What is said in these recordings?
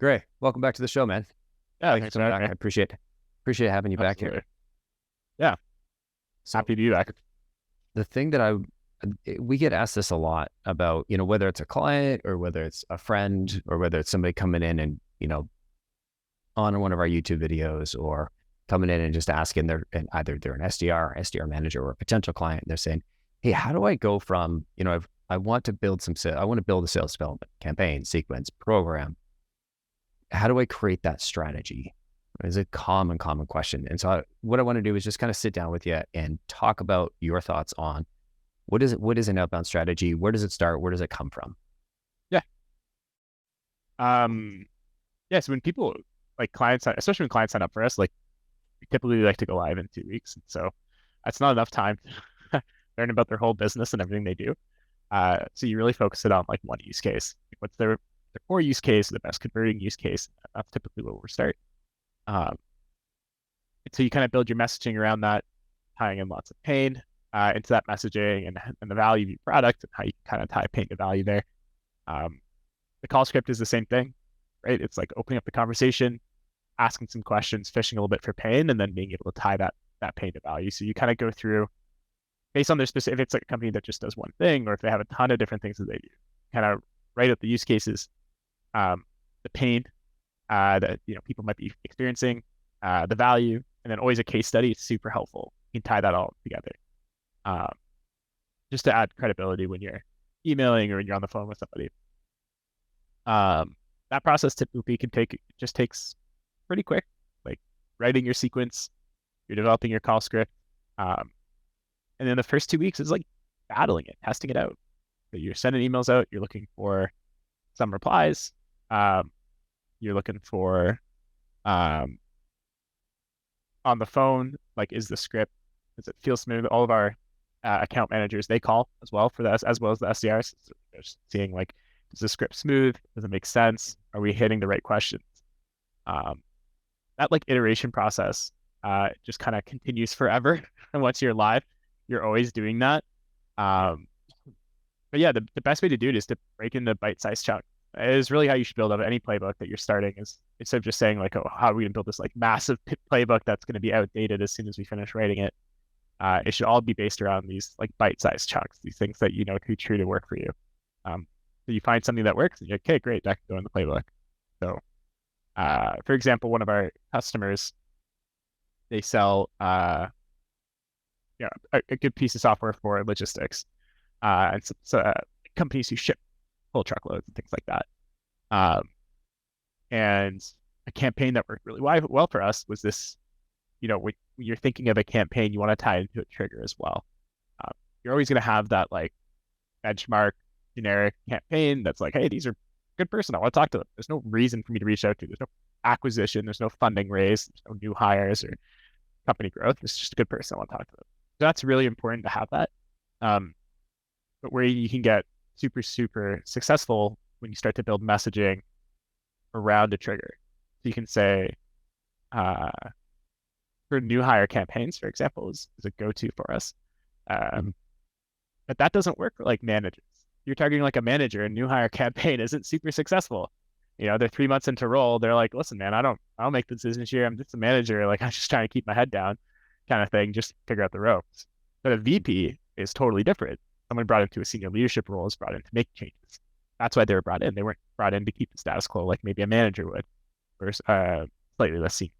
Great. Welcome back to the show, man. Yeah, Thanks for thanks for coming having back. me. I appreciate having you back here. Absolutely. Yeah, So happy to be back. the thing that we get asked this a lot about, whether it's a client or whether it's a friend or whether it's somebody coming in and, on one of our YouTube videos or coming in and just asking and either they're an SDR manager or a potential client. They're saying, hey, how do I go from, I want to build I want to build a sales development campaign, sequence, program. How do I create that strategy? It's a common question. And so what I want to do is just kind of sit down with you and talk about your thoughts on what is an outbound strategy? Where does it start? Where does it come from? Yeah. Um, yeah, so when people like clients, especially when clients sign up for us, like we typically like to go live in 2 weeks. And so that's not enough time to learn about their whole business and everything they do. So you really focus it on like one use case. Like, what's their core use case, the best converting use case? That's typically where we start. Um, and so you kind of build your messaging around that, tying in lots of pain into that messaging and the value of your product and how you kind of tie pain to value there. Um, the call script is the same thing, right? It's like opening up the conversation, asking some questions, fishing a little bit for pain, and then being able to tie that pain to value. So you kind of go through based on their specific, if it's like a company that just does one thing, or if they have a ton of different things that they do, kind of write up the use cases, the pain that people might be experiencing, the value, and then always a case study. It's super helpful. You can tie that all together, um, just to add credibility when you're emailing or when you're on the phone with somebody. That process typically just takes pretty quick, like writing your sequence, you're developing your call script, and then the first 2 weeks is like battling it, testing it out. So you're sending emails out, you're looking for some replies, you're looking for um, on the phone, like is the script, does it feel smooth? All of our account managers, they call as well for this, as well as the SDRs. So they're just seeing like, is the script smooth? Does it make sense? Are we hitting the right questions? Um, that like iteration process just kind of continues forever. And once you're live, you're always doing that. Yeah. Um, but yeah, the best way to do it is to break into bite-sized chunks. It is really how you should build up any playbook that you're starting is instead of just saying like, oh, how are we going to build this like massive playbook that's going to be outdated as soon as we finish writing it. It should all be based around these like bite-sized chunks, these things that you know to be true to work for you. So you find something that works and you're like, okay, great, that can go in the playbook. So, for example, one of our customers, they sell a good piece of software for logistics, and companies who ship full truckloads and things like that. Um, and a campaign that worked really well for us was this. When you're thinking of a campaign, you want to tie it into a trigger as well. You're always going to have that like benchmark generic campaign that's like, hey, these are a good person. I want to talk to them. There's no reason for me to reach out to. There's no acquisition. There's no funding raise. There's no new hires or company growth. It's just a good person. I want to talk to them. So that's really important to have that. Um, but where you can get super, super successful when you start to build messaging around a trigger. So you can say, uh, for new hire campaigns, for example, is a go-to for us. Um, but that doesn't work for like managers. You're targeting like a manager, a new hire campaign isn't super successful. They're 3 months into role. They're like, listen, man, I don't make the decisions here. I'm just a manager. Like I'm just trying to keep my head down kind of thing, just figure out the ropes. But a VP is totally different. Someone brought into a senior leadership role is brought in to make changes. That's why they were brought in. They weren't brought in to keep the status quo like maybe a manager would, or slightly less senior.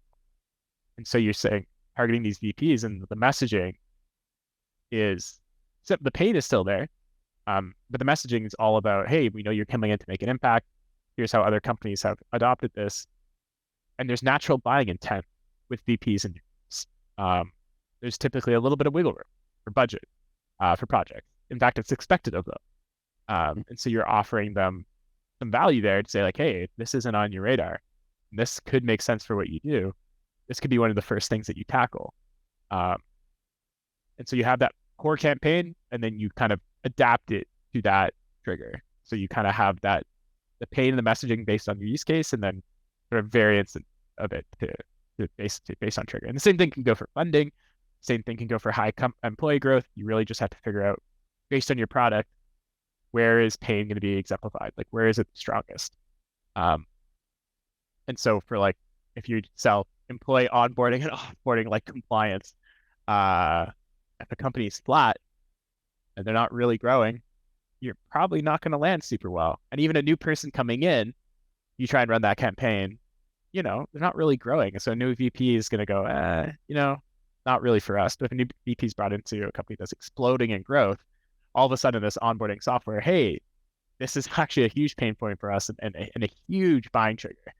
And so you're saying targeting these VPs and the messaging is, so the pain is still there. But the messaging is all about, hey, we know you're coming in to make an impact. Here's how other companies have adopted this. And there's natural buying intent with VPs and there's typically a little bit of wiggle room for budget for projects. In fact, it's expected of them. And so you're offering them some value there to say like, hey, this isn't on your radar. This could make sense for what you do. This could be one of the first things that you tackle. Um, and so you have that core campaign, and then you kind of adapt it to that trigger. So you kind of have the pain and the messaging based on your use case, and then sort of variants of it based on trigger. And the same thing can go for funding. Same thing can go for high employee growth. You really just have to figure out based on your product, where is pain going to be exemplified? Like where is it the strongest? Um, And so for like, if you sell employee onboarding and offboarding like compliance, uh, if a company's flat and they're not really growing, you're probably not going to land super well. And even a new person coming in, you try and run that campaign, they're not really growing. So a new VP is going to go, not really for us. But if a new VP is brought into a company that's exploding in growth, all of a sudden this onboarding software, hey, this is actually a huge pain point for us and a huge buying trigger.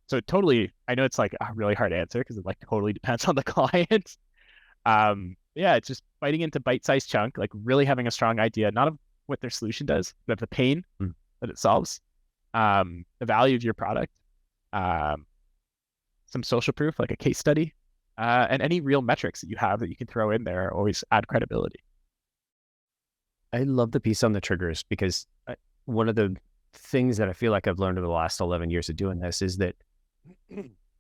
So totally, I know it's like a really hard answer because it like totally depends on the client. Yeah, it's just biting into bite-sized chunk, like really having a strong idea, not of what their solution does, but of the pain that it solves, the value of your product, some social proof, like a case study, and any real metrics that you have that you can throw in there always add credibility. I love the piece on the triggers because one of the things that I feel like I've learned over the last 11 years of doing this is that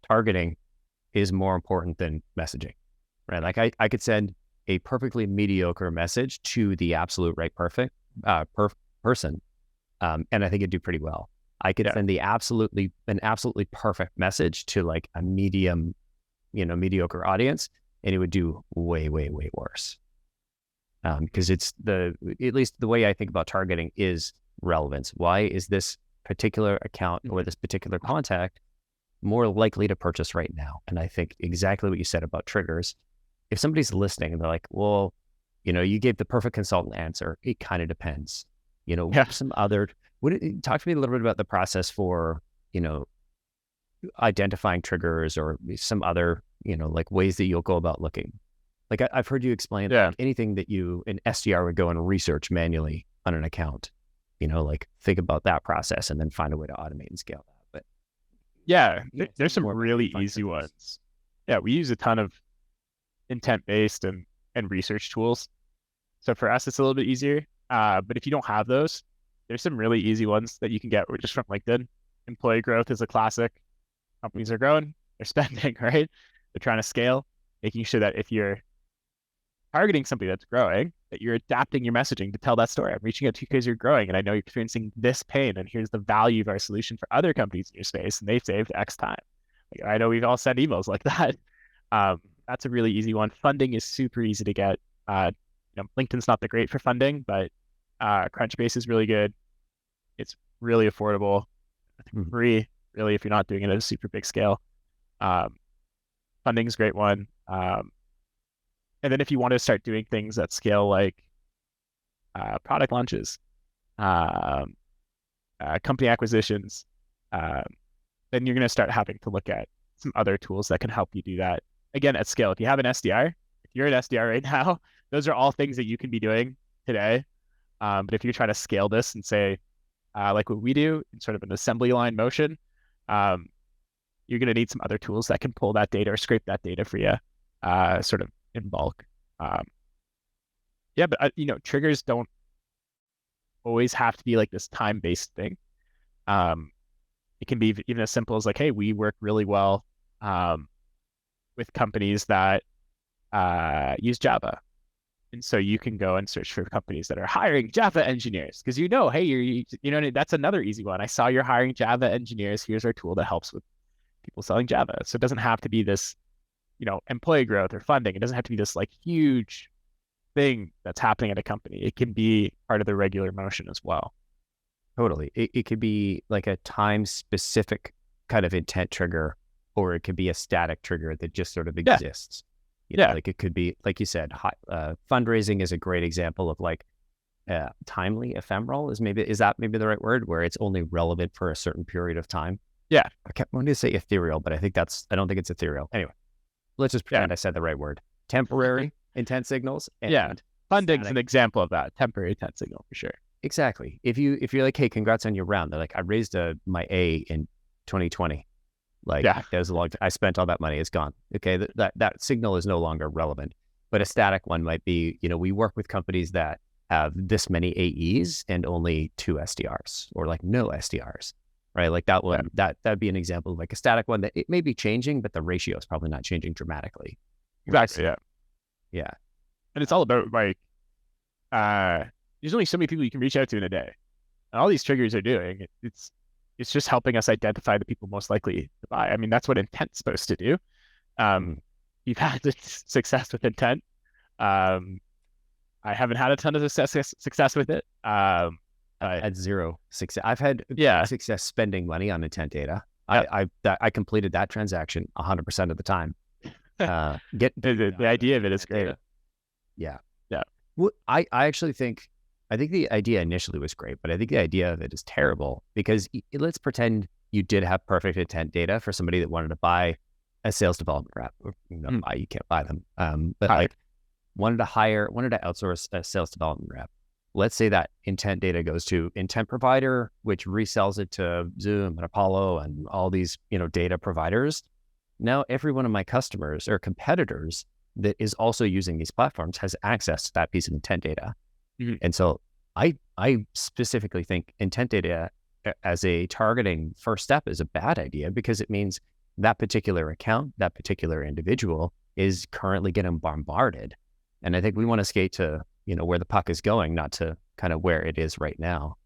targeting is more important than messaging, right? Like I could send a perfectly mediocre message to the absolute right person, and I think it'd do pretty well. I could send an absolutely perfect message to like a medium, mediocre audience, and it would do way, way, way worse. Because it's at least the way I think about targeting is relevance. Why is this particular account or this particular contact more likely to purchase right now? And I think exactly what you said about triggers. If somebody's listening and they're like, well, you gave the perfect consultant answer. It kind of depends. Some other, talk to me a little bit about the process for, identifying triggers or some other, like ways that you'll go about looking. Like I've heard you explain like anything that an SDR would go and research manually on an account, like think about that process and then find a way to automate and scale that. But yeah, there's some really easy ones. Yeah, we use a ton of intent-based and research tools. So for us, it's a little bit easier. But if you don't have those, there's some really easy ones that you can get just from LinkedIn. Employee growth is a classic. Companies are growing, they're spending, right? They're trying to scale, making sure that if you're targeting somebody that's growing, that you're adapting your messaging to tell that story. I'm reaching out to you because you're growing and I know you're experiencing this pain and here's the value of our solution for other companies in your space and they've saved X time. Like, I know we've all sent emails like that. That's a really easy one. Funding is super easy to get. LinkedIn's not that great for funding, but Crunchbase is really good. It's really affordable. I think free, really, if you're not doing it at a super big scale. Funding is a great one. And then if you want to start doing things at scale, like product launches, company acquisitions, then you're going to start having to look at some other tools that can help you do that. Again, at scale, if you have an SDR, if you're an SDR right now, those are all things that you can be doing today. But if you're trying to scale this and say, like what we do in sort of an assembly line motion, you're going to need some other tools that can pull that data or scrape that data for you, sort of in bulk. But triggers don't always have to be like this time-based thing. It can be even as simple as like, hey, we work really well with companies that use Java. And so you can go and search for companies that are hiring Java engineers because hey, that's another easy one. I saw you're hiring Java engineers. Here's our tool that helps with people selling Java. So it doesn't have to be this, employee growth or funding. It doesn't have to be this like huge thing that's happening at a company. It can be part of the regular motion as well. Totally. It could be like a time-specific kind of intent trigger, or it could be a static trigger that just sort of exists. Like it could be, like you said, fundraising is a great example of like timely, ephemeral is that maybe the right word, where it's only relevant for a certain period of time. Yeah. I wanted to say ethereal, but I don't think it's ethereal. Anyway, let's just pretend I said the right word. Temporary intent signals. And funding's an example of that. Temporary intent signal for sure. Exactly. If you're like, hey, congrats on your round. They're like, I raised my A in 2020. Like that was a long time. I spent all that money. It's gone. Okay. That signal is no longer relevant, but a static one might be, we work with companies that have this many AEs and only 2 SDRs or like no SDRs, right? Like that one, that'd be an example of like a static one that it may be changing, but the ratio is probably not changing dramatically. Exactly. Yeah. Yeah. And it's all about like, there's only so many people you can reach out to in a day. And all these triggers are doing, it's it's just helping us identify the people most likely to buy. I mean, that's what intent's supposed to do. Um, Mhm. you've had success with intent. Um, I haven't had a ton of success with it. I've But had zero success. I've had great yeah, success spending money on intent data. yeah. I completed that transaction 100% of the time. Getting The value out idea of of the it is intent great. data. Yeah. Yeah, Well, I actually think, I think the idea initially was great, but I think the idea of it is terrible because let's pretend you did have perfect intent data for somebody that wanted to buy a sales development rep. Or, mm, buy, you can't buy them. But higher. like wanted to outsource a sales development rep. Let's say that intent data goes to intent provider, which resells it to Zoom and Apollo and all these, data providers. Now every one of my customers or competitors that is also using these platforms has access to that piece of intent data. Mhm. And so I specifically think intent data as a targeting first step is a bad idea because it means that particular account, that particular individual is currently getting bombarded. And I think we want to skate to, where the puck is going, not to kind of where it is right now.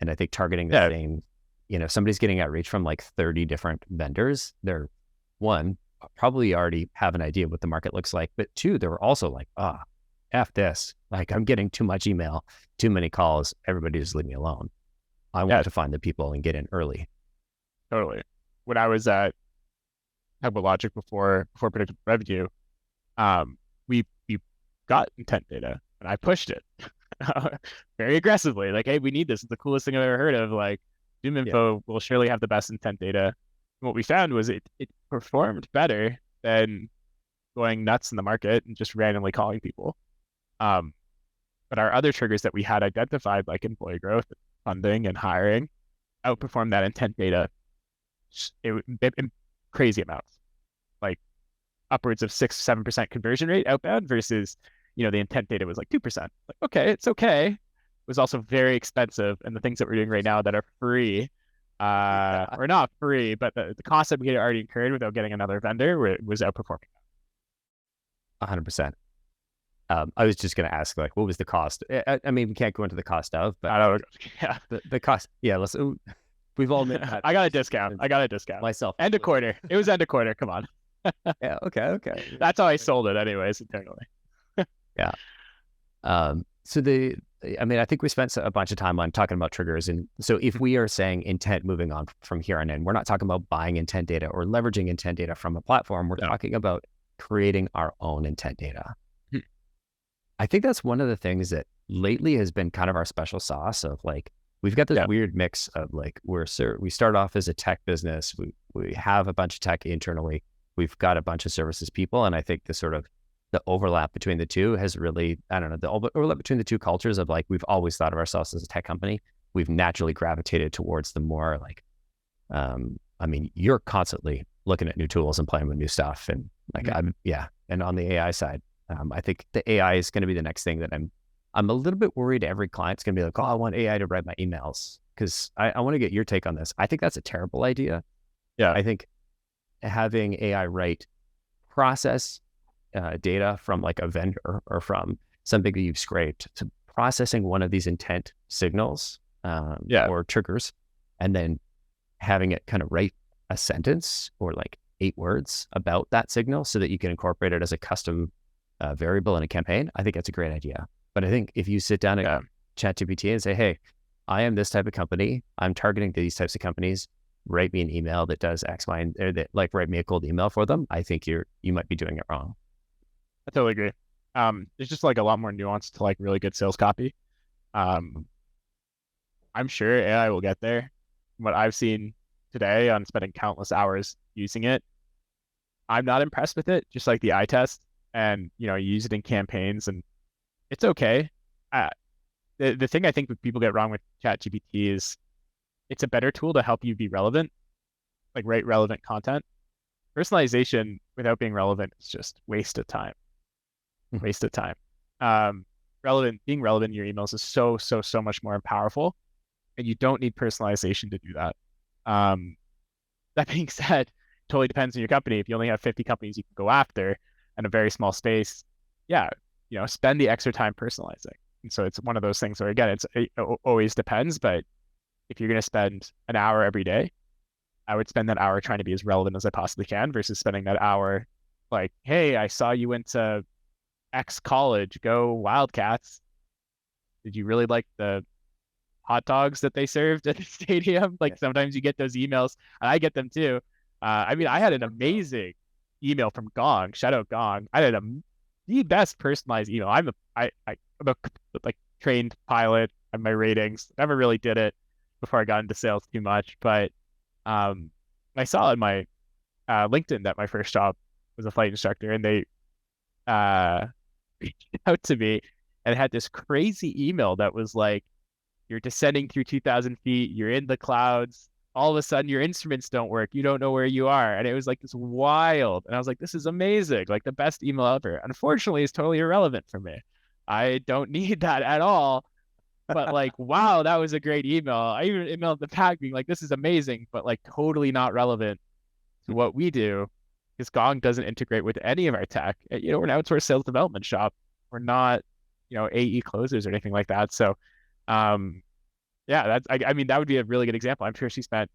And I think targeting the Yeah, same, if somebody's getting outreach from like 30 different vendors, they're one, probably already have an idea what the market looks like. But two, they're also like, F this. Like I'm getting too much email, too many calls. Everybody just leave me alone. I yeah, want to find the people and get in early. totally. When I was at Logic before predictive revenue, we got intent data and I pushed it very aggressively. Like, hey, we need this. It's the coolest thing I've ever heard of. Like, Zoom Yeah. Info will surely have the best intent data. And what we found was it performed better than going nuts in the market and just randomly calling people. Um, but our other triggers that we had identified, like employee growth, funding, and hiring, outperformed that intent data in crazy amounts, like upwards of 6-7% conversion rate outbound versus, the intent data was like 2%. Like, okay, it's okay. It was also very expensive. And the things that we're doing right now that are free, Yeah. or not free, but the cost that we had already incurred without getting another vendor was outperforming. 100%. I was just going to ask, like, what was the cost? I mean, we can't go into the cost of, but I don't know. Yeah. the cost. Yeah, we've all made that. I got a discount. I got a discount. Myself. End of quarter. It was end of quarter. Come on. Yeah. Okay. Okay. That's how I sold it anyways, internally. Yeah. I mean, I think we spent a bunch of time on talking about triggers. And so if we are saying intent moving on from here on in, we're not talking about buying intent data or leveraging intent data from a platform. We're No. talking about creating our own intent data. Hmm. I think that's one of the things that lately has been kind of our special sauce of like, we've got this weird mix of like, we start off as a tech business. We have a bunch of tech internally. We've got a bunch of services people. And I think the overlap between the two has really, I don't know, the overlap between the two cultures of like, we've always thought of ourselves as a tech company. We've naturally gravitated towards the more like, I mean, you're constantly looking at new tools and playing with new stuff. And like, and on the AI side, I think the AI is going to be the next thing that I'm a little bit worried every client's going to be like, oh, I want AI to write my emails. Cause I want to get your take on this. I think that's a terrible idea. Yeah. I think having AI write process data from like a vendor or from something that you've scraped to processing one of these intent signals or triggers, and then having it kind of write a sentence or like 8 words about that signal so that you can incorporate it as a custom variable in a campaign. I think that's a great idea. But I think if you sit down at ChatGPT and say, hey, I am this type of company, I'm targeting these types of companies, write me an email that does X, Y, and or that like write me a cold email for them, I think you might be doing it wrong. I totally agree. There's just like a lot more nuance to like really good sales copy. I'm sure AI will get there. What I've seen today on spending countless hours using it, I'm not impressed with it. Just like the eye test, and use it in campaigns, and it's okay. The thing I think that people get wrong with ChatGPT is it's a better tool to help you be relevant, like write relevant content. Personalization without being relevant is just waste of time. Waste of time. Being relevant in your emails is so much more powerful, and you don't need personalization to do that. That being said, it totally depends on your company. If you only have 50 companies you can go after and a very small space, spend the extra time personalizing. And so it's one of those things where, again, it always depends, but if you're going to spend an hour every day, I would spend that hour trying to be as relevant as I possibly can versus spending that hour like, hey, I saw you went to X college, go Wildcats. Did you really like the hot dogs that they served at the stadium? Like sometimes you get those emails, and I get them too. I mean, I had an amazing email from Gong. Shout out Gong. I had the best personalized email. I'm a like trained pilot. I have my ratings. Never really did it before I got into sales too much, but I saw in my LinkedIn that my first job was a flight instructor, and they reached out to me and had this crazy email that was like, you're descending through 2,000 feet, you're in the clouds, all of a sudden your instruments don't work, you don't know where you are. And it was like this wild. And I was like, this is amazing, like the best email ever. Unfortunately, it's totally irrelevant for me. I don't need that at all. But like, wow, that was a great email. I even emailed the pack being like, this is amazing, but like totally not relevant to what we do because Gong doesn't integrate with any of our tech. We're an outsourced sales development shop. We're not, AE closers or anything like that. So, yeah, I mean, that would be a really good example. I'm sure she spent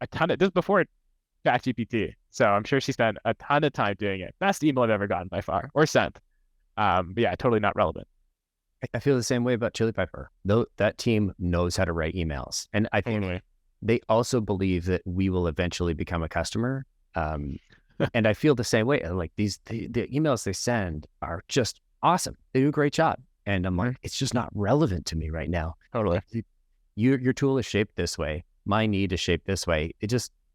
a ton of this before ChatGPT. So I'm sure she spent a ton of time doing it. Best email I've ever gotten by far or sent. But yeah, totally not relevant. I feel the same way about Chili Pepper. Though that team knows how to write emails, and I think they also believe that we will eventually become a customer. And I feel the same way. Like the emails they send are just awesome. They do a great job, and I'm like, it's just not relevant to me right now. Totally. Your tool is shaped this way. My need is shaped this way. It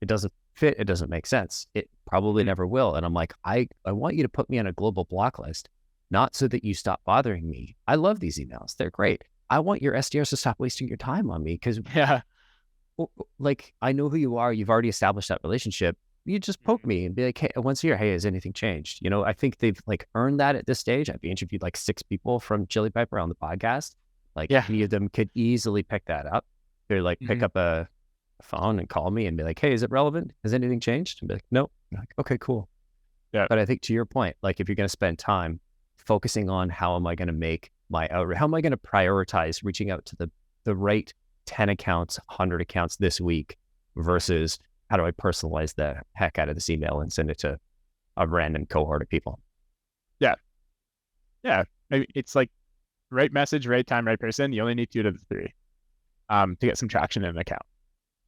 doesn't fit. It doesn't make sense. It probably never will. And I'm like, I want you to put me on a global block list. Not so that you stop bothering me. I love these emails. They're great. I want your SDRs to stop wasting your time on me because, like, I know who you are. You've already established that relationship. You just poke me and be like, hey, once a year, hey, has anything changed? I think they've like earned that at this stage. I've interviewed like 6 people from Chili Piper on the podcast. Like any of them could easily pick that up. They're like, pick up a phone and call me and be like, hey, is it relevant? Has anything changed? And be like, nope. I'm like, okay, cool. Yeah. But I think to your point, like if you're going to spend time focusing on how am I going to make my outreach, how am I going to prioritize reaching out to the right 10 accounts, 100 accounts this week versus how do I personalize the heck out of this email and send it to a random cohort of people? Yeah. Yeah. Maybe it's like right message, right time, right person. You only need 2 to 3 to get some traction in an account.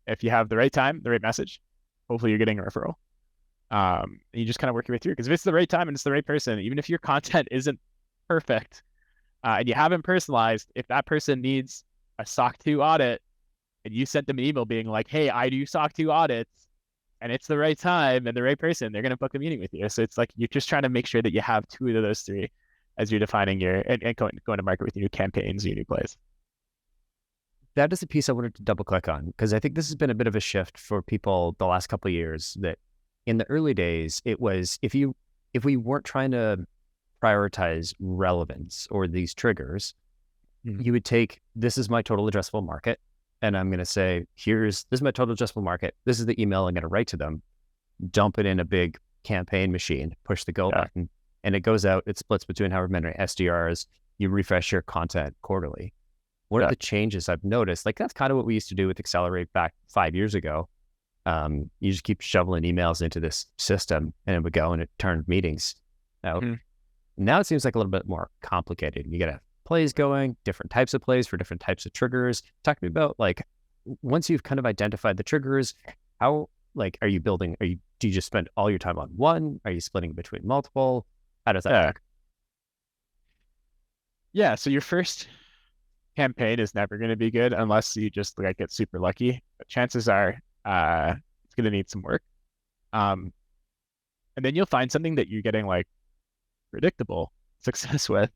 If you have the right time, the right message, hopefully you're getting a referral. And you just kind of work your way through because if it's the right time and it's the right person, even if your content isn't perfect and you haven't personalized, if that person needs a SOC 2 audit and you sent them an email being like, hey, I do SOC 2 audits and it's the right time and the right person, they're going to book a meeting with you. So it's like you're just trying to make sure that you have 2 of those 3 as you're defining and going to market with your new campaigns, your new plays. That is a piece I wanted to double click on because I think this has been a bit of a shift for people the last couple of years. That in the early days, it was if we weren't trying to prioritize relevance or these triggers, you would take, this is my total addressable market. And I'm going to say, this is my total addressable market. This is the email I'm going to write to them, dump it in a big campaign machine, push the go button, and it goes out. It splits between however many SDRs. You refresh your content quarterly. What are the changes I've noticed? Like that's kind of what we used to do with Accelerate back 5 years ago. You just keep shoveling emails into this system and it would go and it turned meetings out. Now it seems like a little bit more complicated. You got to have plays going, different types of plays for different types of triggers. Talk to me about like, once you've kind of identified the triggers, how, like, do you just spend all your time on one? Are you splitting between multiple? How does that work? Yeah. So your first campaign is never going to be good unless you just like get super lucky. But chances are it's going to need some work. And then you'll find something that you're getting like predictable success with.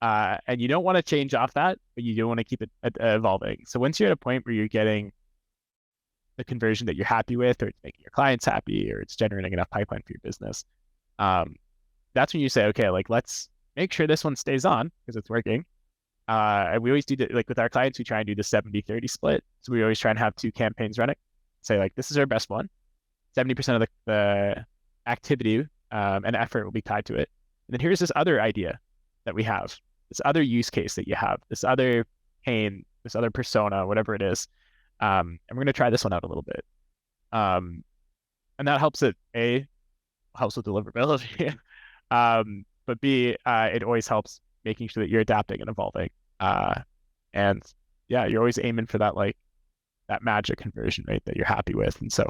And you don't want to change off that, but you do want to keep it evolving. So once you're at a point where you're getting the conversion that you're happy with, or it's making your clients happy, or it's generating enough pipeline for your business, that's when you say, okay, like let's make sure this one stays on because it's working. And we always do like with our clients, we try and do the 70-30 split. So we always try and have 2 campaigns running. Say like, this is our best one. 70% of the activity and effort will be tied to it. And then here's this other idea that we have, this other use case that you have, this other pain, this other persona, whatever it is. And we're going to try this one out a little bit. Um, and that helps helps with deliverability. But B, it always helps making sure that you're adapting and evolving. And yeah, you're always aiming for that magic conversion rate that you're happy with. And so,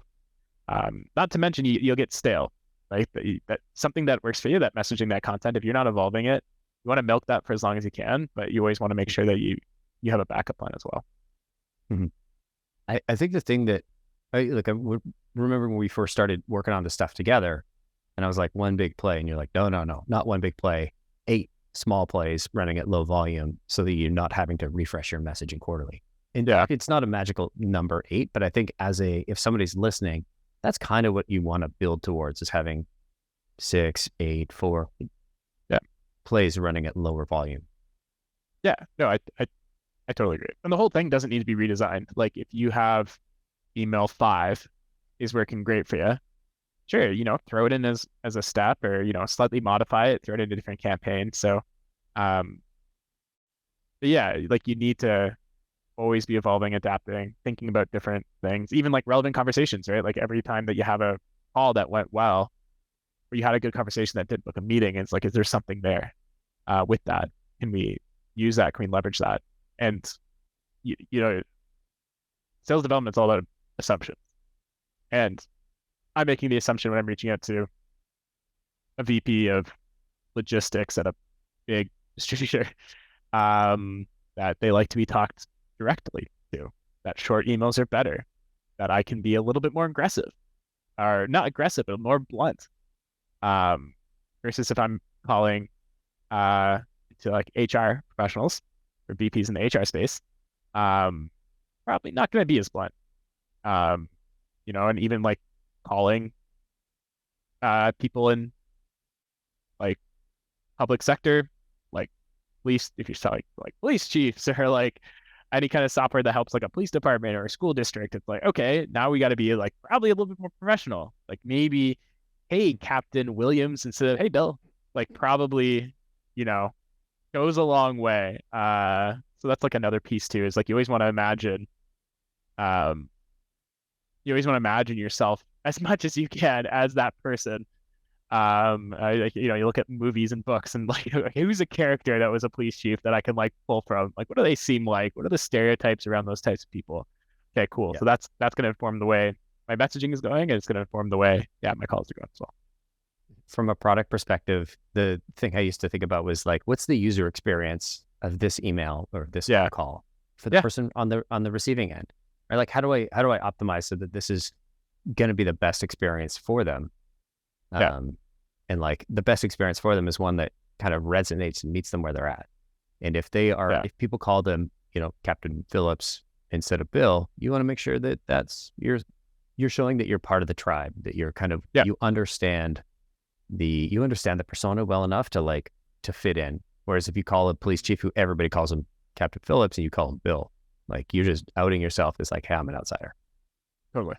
not to mention you'll get stale, right? That something that works for you, that messaging, that content, if you're not evolving it, you want to milk that for as long as you can, but you always want to make sure that you have a backup plan as well. Mm-hmm. I think the thing that I remember when we first started working on this stuff together, and I was like, one big play, and you're like, no, not one big play, 8 small plays running at low volume, so that you're not having to refresh your messaging quarterly. And Yeah, it's not a magical number 8, but I think if somebody's listening, that's kind of what you want to build towards, is having 6, 8, 4 yeah, plays running at lower volume. yeah. No, I totally agree. And the whole thing doesn't need to be redesigned. Like if you have email 5 is working great for you, sure, throw it in as a step, or slightly modify it, throw it into a different campaign. So, but yeah, like you need to always be evolving, adapting, thinking about different things, even like relevant conversations, right? Like every time that you have a call that went well, or you had a good conversation that did book a meeting, it's like, is there something there with that? Can we use that? Can we leverage that? And sales development is all about assumptions. And I'm making the assumption when I'm reaching out to a VP of logistics at a big distributor, that they like to be talked directly to, that short emails are better, that I can be a little bit more aggressive, or not aggressive, but more blunt. Versus if I'm calling to like HR professionals or VPs in the HR space, probably not going to be as blunt. And even like calling people in like public sector, like police, if you're selling like police chiefs, or like any kind of software that helps like a police department or a school district, it's like, okay, now we got to be like probably a little bit more professional. Like maybe, hey, Captain Williams instead of hey, Bill, like probably, goes a long way. So that's like another piece too, is like um, you always want to imagine yourself as much as you can as that person. You look at movies and books, and like, okay, who's a character that was a police chief that I can like pull from? Like, what do they seem like? What are the stereotypes around those types of people? Okay, cool. Yeah. So that's going to inform the way my messaging is going, and it's going to inform the way, my calls are going as well. From a product perspective, the thing I used to think about was like, what's the user experience of this email or this Yeah, call for the yeah, person on the receiving end? Right? Like, how do I optimize so that this is going to be the best experience for them? yeah, And like the best experience for them is one that kind of resonates and meets them where they're at. And if yeah, if people call them, Captain Phillips instead of Bill, you want to make sure that you're showing that you're part of the tribe, that you're kind of, yeah, you understand the persona well enough to fit in. Whereas if you call a police chief who everybody calls him Captain Phillips and you call him Bill, like you're just outing yourself as like, hey, I'm an outsider. totally.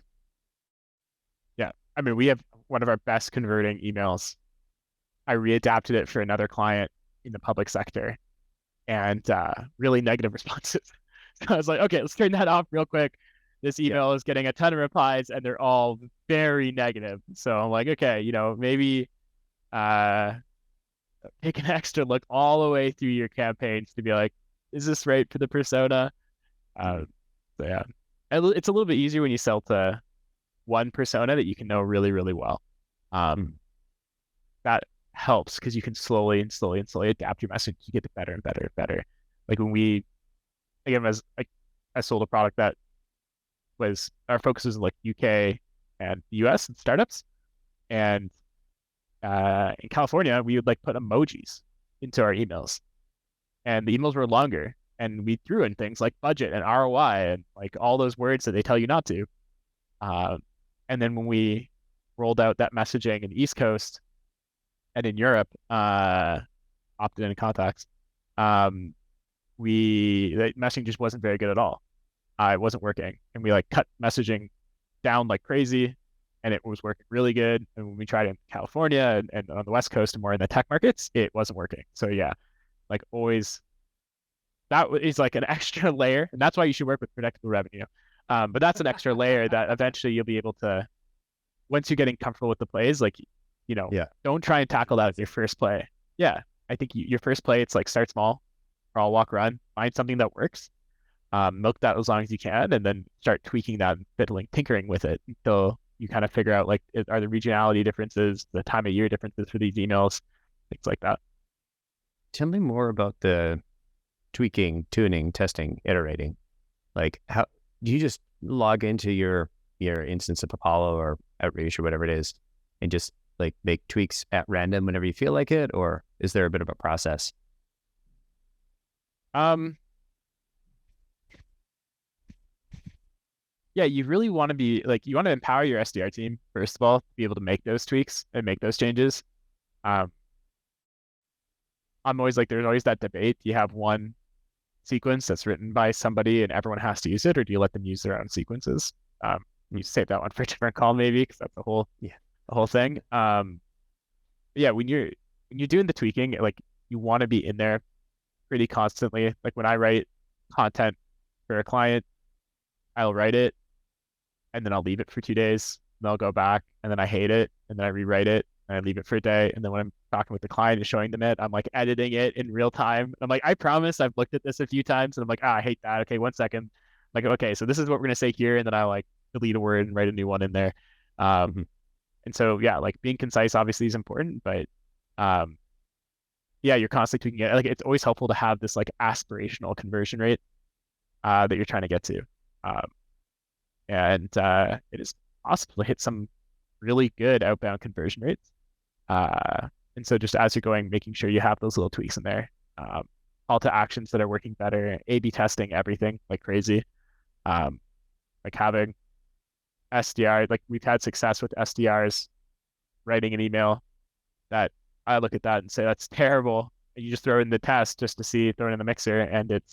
Yeah. I mean, we have one of our best converting emails. I readapted it for another client in the public sector, and really negative responses. So I was like, okay, let's turn that off real quick. This Yeah. email is getting a ton of replies, and they're all very negative. So I'm like, okay, maybe uh, take an extra look all the way through your campaigns to be like, is this right for the persona? Uh, so yeah, it's a little bit easier when you sell to one persona that you can know really, really well. Mm-hmm. That helps because you can slowly and slowly and slowly adapt your message to get it better and better and better. Like when as I sold a product that was, our focus was like UK and US and startups. And in California, we would like put emojis into our emails, and the emails were longer. And we threw in things like budget and ROI and like all those words that they tell you not to. And then when we rolled out that messaging in the East Coast and in Europe, opt-in contacts, the messaging just wasn't very good at all. It wasn't working, and we like cut messaging down like crazy, and it was working really good. And when we tried it in California and on the West Coast and more in the tech markets, it wasn't working. So yeah, like always, that is like an extra layer, and that's why you should work with predictable revenue. But that's an extra layer that eventually you'll be able to, once you're getting comfortable with the plays, like, Yeah. don't try and tackle that as your first play. Yeah. I think your first play, it's like start small, crawl, walk, run, find something that works, milk that as long as you can, and then start tweaking that, fiddling, tinkering with it until you kind of figure out like, are the regionality differences, the time of year differences for these emails, things like that. Tell me more about the tweaking, tuning, testing, iterating. Like, how do you just log into your instance of Apollo or Outreach or whatever it is, and just like make tweaks at random whenever you feel like it, or is there a bit of a process? Um, yeah, you really want to be like, you want to empower your SDR team, first of all, to be able to make those tweaks and make those changes. Um, I'm always like, there's always that debate. Do you have one sequence that's written by somebody and everyone has to use it, or do you let them use their own sequences? You save that one for a different call, maybe, because that's Yeah. the whole thing. Yeah, when you're doing the tweaking, like, you want to be in there pretty constantly. Like when I write content for a client, I'll write it and then I'll leave it for 2 days. And I'll go back and then I hate it and then I rewrite it and I leave it for a day. And then when I'm talking with the client and showing them it, I'm like editing it in real time. I'm like, I promise I've looked at this a few times and I'm like, I hate that. Okay, 1 second. Like, okay, so this is what we're gonna say here, and then I like delete a word and write a new one in there. Mhm. And so yeah, like being concise obviously is important, but um, yeah, you're constantly tweaking it. Like it's always helpful to have this like aspirational conversion rate that you're trying to get to. Um, and it is possible to hit some really good outbound conversion rates. And so just as you're going, making sure you have those little tweaks in there. Call to actions that are working better, A/B testing everything like crazy. Um, like having SDR, like we've had success with SDRs writing an email that I look at that and say, that's terrible. And you just throw in the test just to see, throw it in the mixer, and it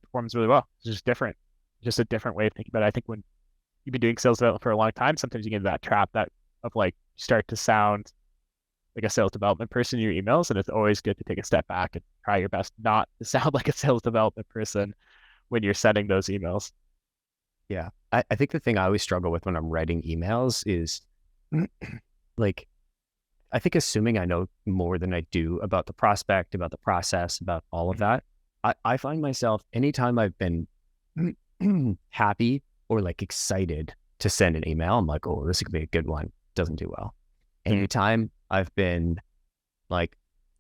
performs really well. It's just different, just a different way of thinking about it. I think when you've been doing sales development for a long time, sometimes you get into that trap that of like start to sound like a sales development person in your emails, and it's always good to take a step back and try your best not to sound like a sales development person when you're sending those emails. Yeah. I think the thing I always struggle with when I'm writing emails is like, I think assuming I know more than I do about the prospect, about the process, about all of that, I find myself anytime I've been happy or like excited to send an email, I'm like, oh, this could be a good one. Doesn't do well. Anytime I've been like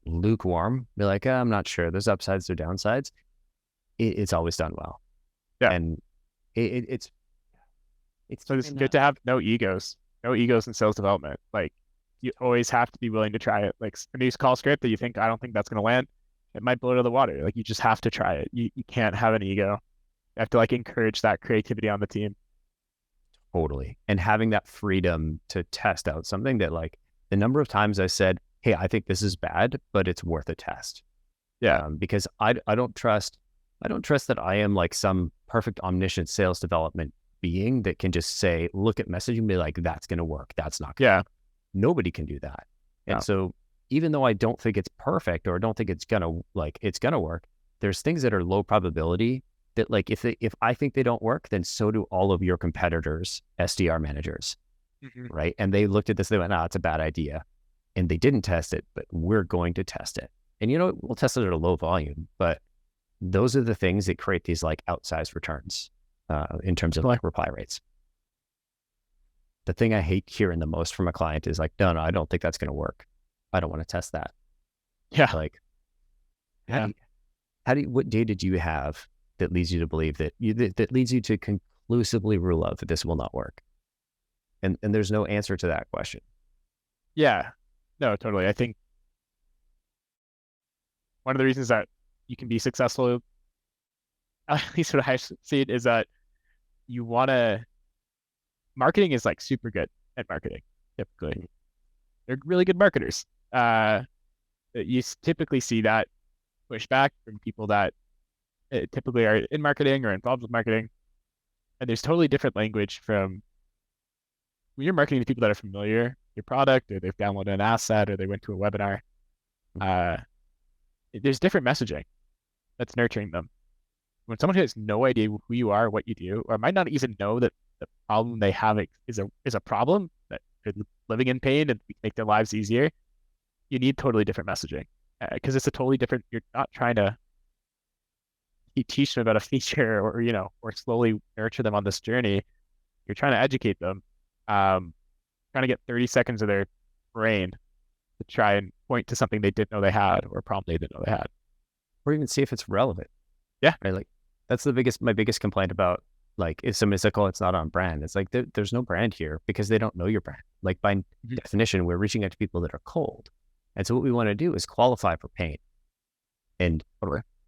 lukewarm, be like, I'm not sure. There's upsides or downsides. It's always done well. Yeah. And it's So it's good to have no egos in sales development. Like you always have to be willing to try it. Like a new call script that you think, I don't think that's going to land, it might blow it out of the water. Like you just have to try it. You can't have an ego. You have to like encourage that creativity on the team. Totally. And having that freedom to test out something that like the number of times I said, hey, I think this is bad, but it's worth a test. Yeah. Because I don't trust that I am like some perfect omniscient sales development being that can just say, look at messaging and be like, that's going to work. That's not going to work. Nobody can do that. And so even though I don't think it's perfect or I don't think it's going to work, there's things that are low probability that like, if I think they don't work, then so do all of your competitors, SDR managers, right? And they looked at this, they went, it's a bad idea. And they didn't test it, but we're going to test it. And we'll test it at a low volume, but those are the things that create these like outsized returns in terms of like reply rates. The thing I hate hearing the most from a client is like, no, I don't think that's going to work. I don't want to test that. Yeah. Like, what data do you have that leads you to believe that leads you to conclusively rule out that this will not work? And there's no answer to that question. Yeah, no, totally. I think one of the reasons that you can be successful, at least what I see it, is that marketing is like super good at marketing. Typically, they're really good marketers. You typically see that pushback from people that typically are in marketing or involved with marketing, and there's totally different language from when you're marketing to people that are familiar with your product, or they've downloaded an asset, or they went to a webinar. There's different messaging that's nurturing them. when someone has no idea who you are, what you do, or might not even know that the problem they have is a problem that they're living in pain and make their lives easier, you need totally different messaging because it's a totally different. You're not trying to teach them about a feature or or slowly nurture them on this journey. You're trying to educate them, trying to get 30 seconds of their brain to try and point to something they didn't know they had or a problem they didn't know they had. Or even see if it's relevant. Yeah. Right. Like that's my biggest complaint about like if somebody's like, oh, it's not on brand. It's like there's no brand here because they don't know your brand. Like by definition, we're reaching out to people that are cold. And so what we want to do is qualify for pain. And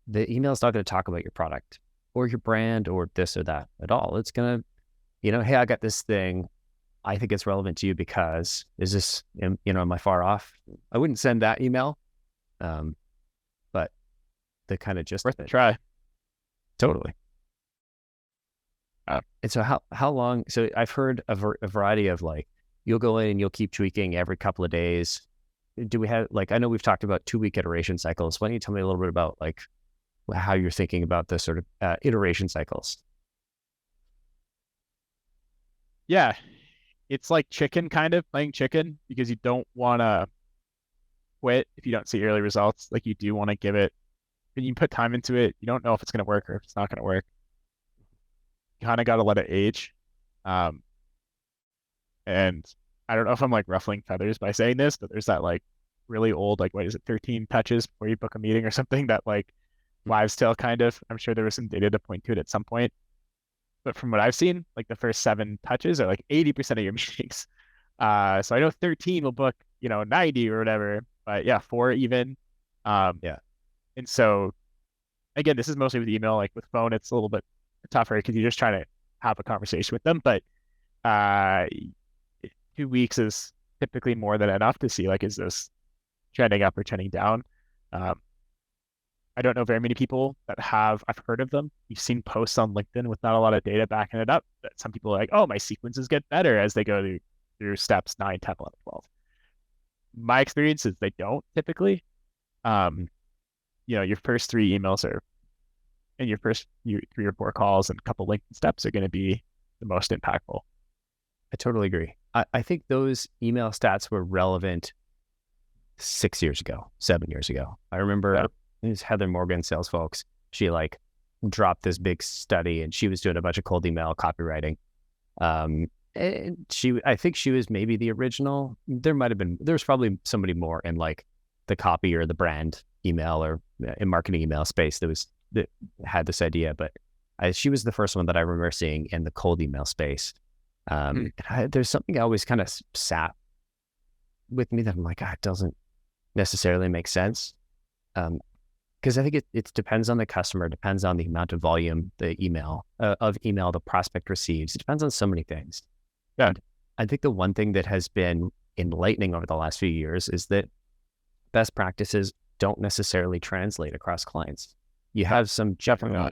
the email is not going to talk about your product or your brand or this or that at all. It's going to, hey, I got this thing. I think it's relevant to you because is this, am I far off? I wouldn't send that email. But the kind of just worth a try. Totally. And so how long, so I've heard a variety of like, you'll go in and you'll keep tweaking every couple of days. Do we have, like, I know we've talked about 2-week iteration cycles. Why don't you tell me a little bit about like how you're thinking about the sort of iteration cycles? Yeah. It's like chicken, kind of playing chicken, because you don't want to quit if you don't see early results. Like you do want to give it, when you put time into it, you don't know if it's going to work or if it's not going to work. You kind of got to let it age. And I don't know if I'm like ruffling feathers by saying this, but there's that like really old, like, what is it, 13 touches before you book a meeting or something, that like wives' tale kind of. I'm sure there was some data to point to it at some point. But from what I've seen, like the first 7 touches are like 80% of your meetings. So I know 13 will book, 90 or whatever, but yeah, 4 even. Yeah. And so again, this is mostly with email. Like with phone, it's a little bit tougher because you're just trying to have a conversation with them. But 2 weeks is typically more than enough to see, like, is this trending up or trending down? I don't know very many people that I've heard of them. You've seen posts on LinkedIn with not a lot of data backing it up, that some people are like, oh, my sequences get better as they go through steps 9, 10, 11, 12. My experience is they don't typically. Your first 3 emails are, and your first 3 or 4 calls and a couple LinkedIn steps are going to be the most impactful. I totally agree. I think those email stats were relevant 6 years ago, 7 years ago. I remember it was Heather Morgan, sales folks. She like dropped this big study and she was doing a bunch of cold email copywriting. And I think she was maybe the original. There's probably somebody more in like the copy or the brand email or in marketing email space that had this idea, but she was the first one that I remember seeing in the cold email space. There's something I always kind of sat with me that I'm like, it doesn't necessarily make sense. Because I think it depends on the customer, depends on the amount of volume the email the prospect receives. It depends on so many things. Yeah. And I think the one thing that has been enlightening over the last few years is that best practices don't necessarily translate across clients. You have some general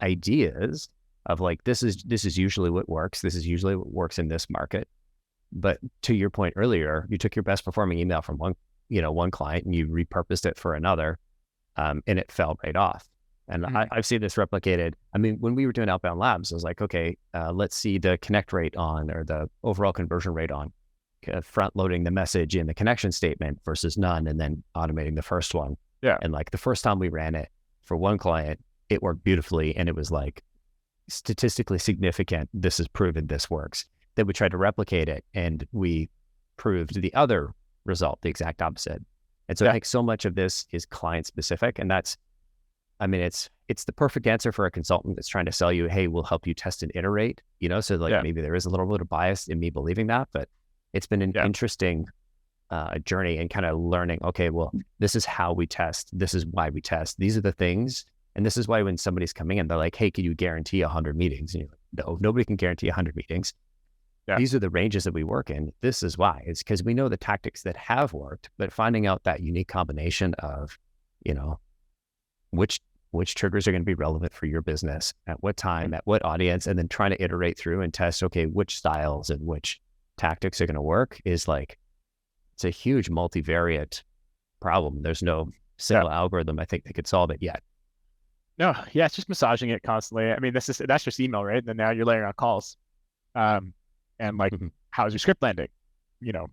ideas of like, this is usually what works. This is usually what works in this market. But to your point earlier, you took your best performing email from one client and you repurposed it for another, and it fell right off. And I've seen this replicated. I mean, when we were doing Outbound Labs, I was like, okay, let's see the connect rate on, or the overall conversion rate on front loading the message in the connection statement versus none, and then automating the first one. Yeah. And like the first time we ran it for one client, it worked beautifully. And it was like statistically significant. This is proven this works. Then we tried to replicate it and we proved the other result, the exact opposite. And so I think so much of this is client specific. And it's the perfect answer for a consultant that's trying to sell you, hey, we'll help you test and iterate, so like maybe there is a little bit of bias in me believing that, but it's been an interesting journey and kind of learning, okay, well, this is how we test. This is why we test. These are the things. And this is why when somebody's coming in, they're like, hey, can you guarantee 100 meetings? And you're like, no, nobody can guarantee 100 meetings. Yeah. These are the ranges that we work in. This is why. It's because we know the tactics that have worked, but finding out that unique combination of, which triggers are going to be relevant for your business at what time, at what audience, and then trying to iterate through and test, okay, which styles and which tactics are going to work is like, it's a huge multivariate problem. There's no single algorithm I think that could solve it yet. No, yeah, it's just massaging it constantly. I mean, that's just email, right? And then now you're layering on calls. Um, and like, Mhm. how's your script landing? You know,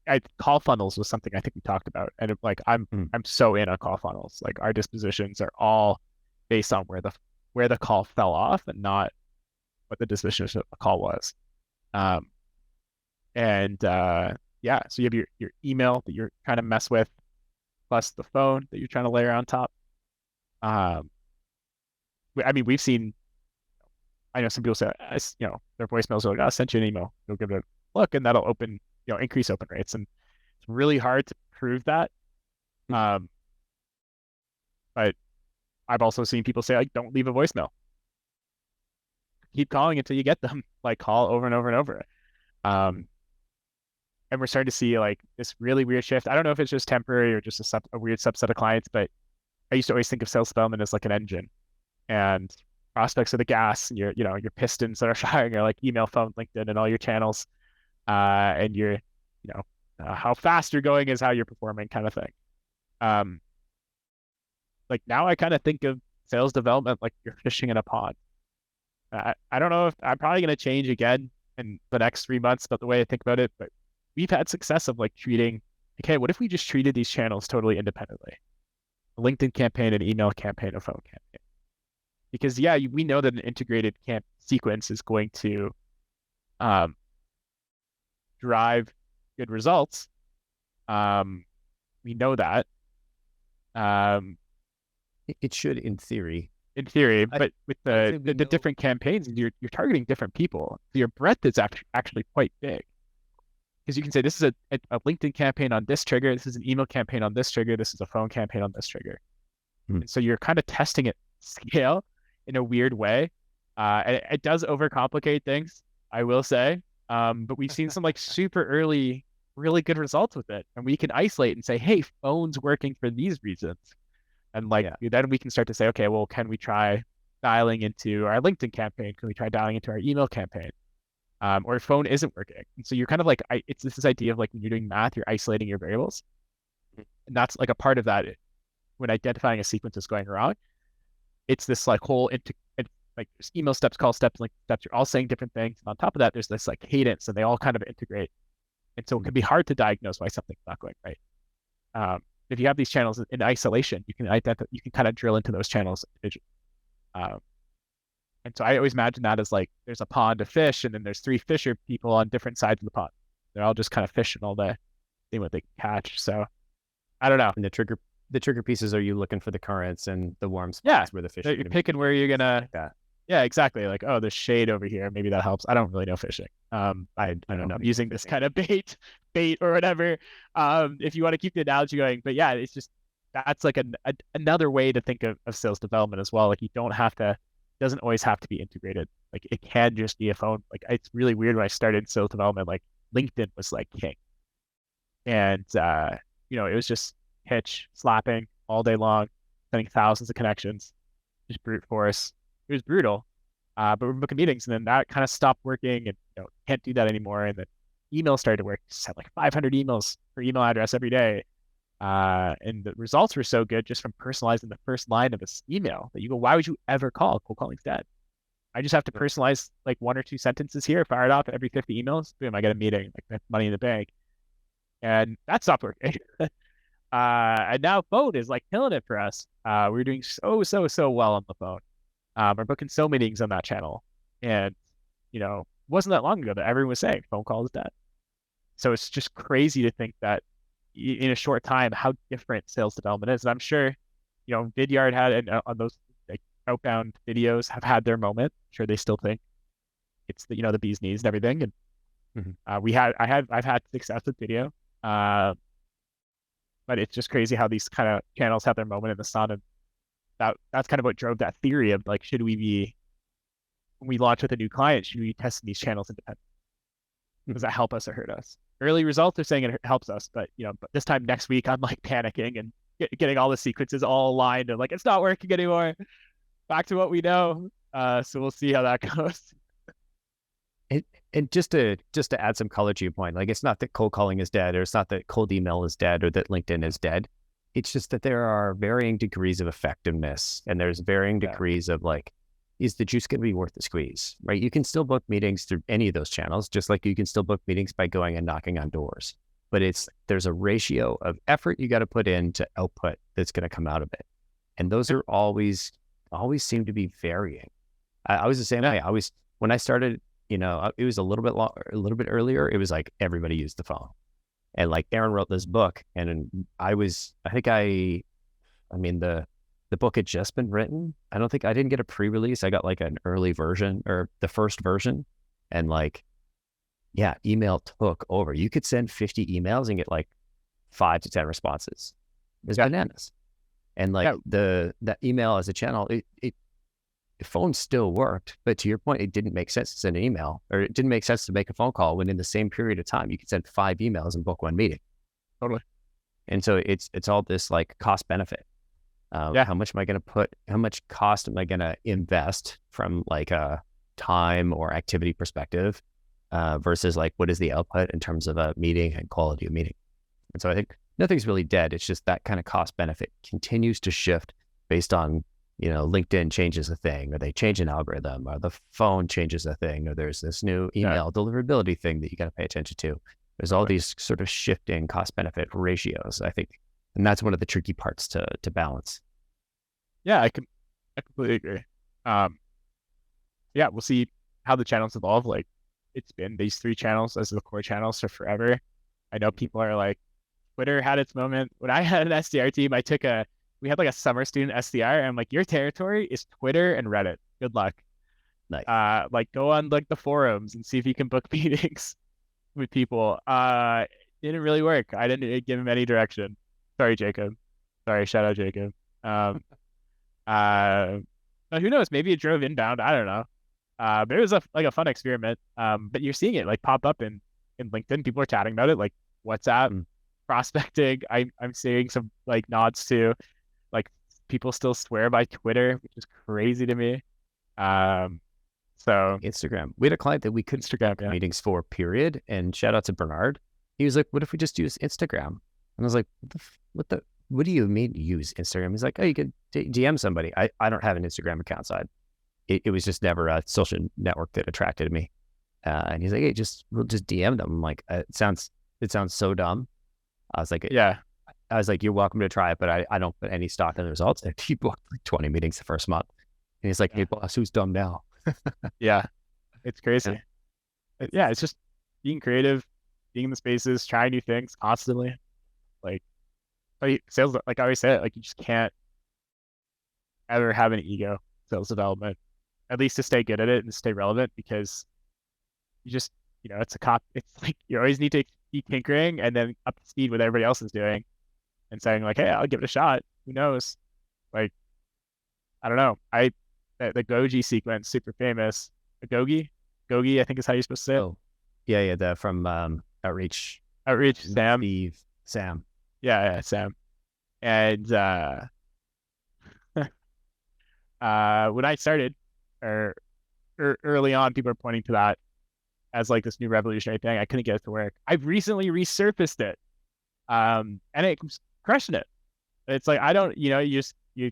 I call funnels was something I think we talked about, and like Mhm. I'm so in on call funnels. Like our dispositions are all based on where the call fell off and not what the disposition of the call was. Um, and yeah, so you have your email that you're trying to mess with, plus the phone that you're trying to layer on top. Um, I mean, we've seen. I know some people say, their voicemails are like, "Oh, I sent you an email. You'll give it a look, and that'll increase open rates." And it's really hard to prove that. Um, but I've also seen people say, like, don't leave a voicemail. Keep calling until you get them. Like, call over and over and over. Um, and we're starting to see like this really weird shift. I don't know if it's just temporary or just a weird subset of clients, but I used to always think of sales development as like an engine, and prospects are the gas, and your pistons that are firing are like email, phone, LinkedIn, and all your channels. And how fast you're going is how you're performing, kind of thing. Um, like now I kind of think of sales development like you're fishing in a pond. I don't know if I'm probably going to change again in the next 3 months about the way I think about it, but we've had success of like treating, okay, what if we just treated these channels totally independently? A LinkedIn campaign, an email campaign, a phone campaign. Because yeah, we know that an integrated camp sequence is going to um, drive good results. Um, we know that um, It should, in theory. in theory, I but with I'd the, say we the, the know. different campaigns, you're targeting different people. So your breadth is actually quite big. Because you can say this is a LinkedIn campaign on this trigger, this is an email campaign on this trigger, this is a phone campaign on this trigger. Mhm. And so you're kind of testing it scale in a weird way. And it does overcomplicate things, I will say. But we've seen some like super early, really good results with it. And we can isolate and say, hey, phone's working for these reasons. And like Yeah. then we can start to say, okay, well, can we try dialing into our LinkedIn campaign? Can we try dialing into our email campaign? Or phone isn't working. And so you're kind of like, it's this idea of like when you're doing math, you're isolating your variables. And that's like a part of that when identifying a sequence is going wrong. It's this like whole like there's email steps, call steps, link steps. You're all saying different things. And on top of that, there's this like cadence, and they all kind of integrate. And so it can be hard to diagnose why something's not going right. If you have these channels in isolation, you can kind of drill into those channels individually. Um, and so I always imagine that as like there's a pond of fish, and then there's three fisher people on different sides of the pond. They're all just kind of fishing all day, seeing what they can catch. So I don't know. And the trigger pieces are you looking for the currents and the warm Yeah, spots where the fish are you're going to be picking where eating you're and stuff gonna. like that. Yeah, exactly. Like, oh, there's shade over here. Maybe that helps. I don't really know fishing. I don't No, know. I'm me using neither. this Me kind of neither. bait or whatever. If you want to keep the analogy going, but yeah, it's just that's like another way to think of sales development as well. Like you don't have to, doesn't always have to be integrated. Like it can just be a phone. Like it's really weird when I started sales development, like LinkedIn was like king. And it was just pitch, slapping all day long, sending thousands of connections, just brute force. It was brutal. But we're booking meetings, and then that kind of stopped working, and can't do that anymore. And then email started to work. Sent like 500 emails per email address every day. And the results were so good just from personalizing the first line of this email that you go, why would you ever call? Cold calling's dead. I just have to personalize like one or two sentences here, fire it off every 50 emails. Boom, I get a meeting, like that's money in the bank. And that stopped working. And now phone is like killing it for us. We're doing so well on the phone. We're booking so many meetings on that channel. And, wasn't that long ago that everyone was saying phone call is dead. So it's just crazy to think that in a short time, how different sales development is. And I'm sure, Vidyard had, and on those like outbound videos have had their moment. I'm sure they still think it's the bee's knees and everything. And Mhm. I've had success with video. Uh, but it's just crazy how these kind of channels have their moment in the sun. And that's kind of what drove that theory of like, should we be, when we launch with a new client, should we be testing these channels independently? Does that help us or hurt us? Early results are saying it helps us, but this time next week, I'm like panicking and getting all the sequences all aligned and like, it's not working anymore. Back to what we know. So we'll see how that goes. And, and just to add some color to your point, like it's not that cold calling is dead, or it's not that cold email is dead, or that LinkedIn is dead. it's just that there are varying degrees of effectiveness, and there's varying Yeah. degrees of like, is the juice going to be worth the squeeze, right? You can still book meetings through any of those channels, just like you can still book meetings by going and knocking on doors. But there's a ratio of effort you got to put in to output that's going to come out of it. And those are always seem to be varying. I was the same way. When I started, it was a little bit earlier. It was like everybody used the phone. And like Aaron wrote this book, and I mean, the book had just been written. I didn't get a pre-release. I got like an early version or the first version. And like, yeah, email took over. You could send 50 emails and get like 5 to 10 responses. It was bananas. And like that email as a channel, the phone still worked, but to your point, it didn't make sense to send an email, or it didn't make sense to make a phone call when in the same period of time you could send 5 emails and book one meeting. Totally. And so it's all this like cost benefit. How much cost am I going to invest from like a time or activity perspective versus like what is the output in terms of a meeting and quality of meeting? And so I think nothing's really dead. It's just that kind of cost benefit continues to shift based on, LinkedIn changes a thing, or they change an algorithm, or the phone changes a thing, or there's this new email deliverability thing that you got to pay attention to. There's all these sort of shifting cost benefit ratios, I think. And that's one of the tricky parts to balance. Yeah, I completely agree. We'll see how the channels evolve. Like, it's been these 3 channels as the core channels for forever. I know people are like, Twitter had its moment. When I had an SDR team, we had like a summer student SDR, and I'm like, your territory is Twitter and Reddit. Good luck. Nice. Like, go on like the forums and see if you can book meetings with people. It didn't really work. I didn't give him any direction. Sorry, Jacob. Sorry, shout out Jacob. But who knows? Maybe it drove inbound. I don't know. But it was a fun experiment. But you're seeing it like pop up in LinkedIn. People are chatting about it, like WhatsApp, prospecting. I'm seeing some like nods to like people still swear by Twitter, which is crazy to me. So Instagram. We had a client that we couldn't Instagram meetings for, period. And shout out to Bernard. He was like, "What if we just use Instagram?" And I was like, "What do you mean use Instagram?" He's like, "Oh, you could DM somebody." I don't have an Instagram account, so it was just never a social network that attracted me. And he's like, "Hey, we'll just DM them." I'm like, it sounds so dumb. I was like, I was like, "You're welcome to try it, but I don't put any stock in the results." And he booked like 20 meetings the first month. And he's like, "Hey, boss, who's dumb now?" Yeah, it's crazy. It's just being creative, being in the spaces, trying new things constantly. Like sales, like I always say it, like you just can't ever have an ego sales development, at least to stay good at it and stay relevant, because you just, it's like you always need to keep tinkering and then up to speed with everybody else is doing and saying like, hey, I'll give it a shot. Who knows? Like, I don't know. The Goji sequence, super famous. Gogi, I think is how you're supposed to say it. Oh, yeah. From Outreach, Sam. Sam. Yeah, Sam. And when I started, or early on, people are pointing to that as like this new revolutionary thing. I couldn't get it to work. I've recently resurfaced it, and it's crushing it. It's like I don't, you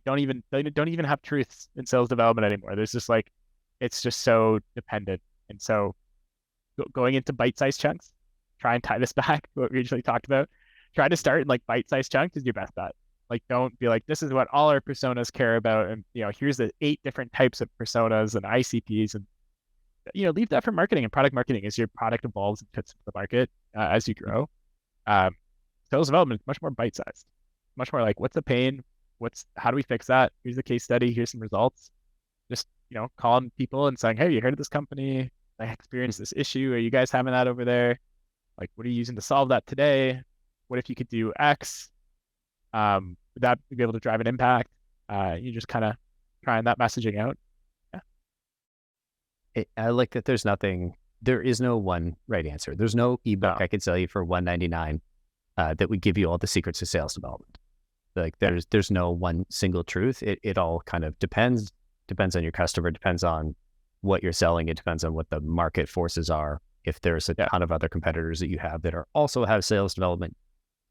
don't even have truths in sales development anymore. There's just like, it's just so dependent. And so going into bite-sized chunks, try and tie this back to what we originally talked about. Try to start in like bite-sized chunks is your best bet. Like, don't be like, this is what all our personas care about. And, here's the 8 different types of personas and ICPs. And, leave that for marketing and product marketing as your product evolves and fits into the market as you grow. Sales development is much more bite-sized, much more like, what's the pain? How do we fix that? Here's the case study. Here's some results. Just, calling people and saying, hey, you heard of this company? I experienced this issue. Are you guys having that over there? Like, what are you using to solve that today? What if you could do X? Would that be able to drive an impact? You just kind of trying that messaging out. Yeah. I like that there is no one right answer. There's no ebook I could sell you for $199 that would give you all the secrets to sales development. Like there's no one single truth. It all kind of depends on your customer, depends on what you're selling. It depends on what the market forces are. If there's a ton of other competitors that you have that also have sales development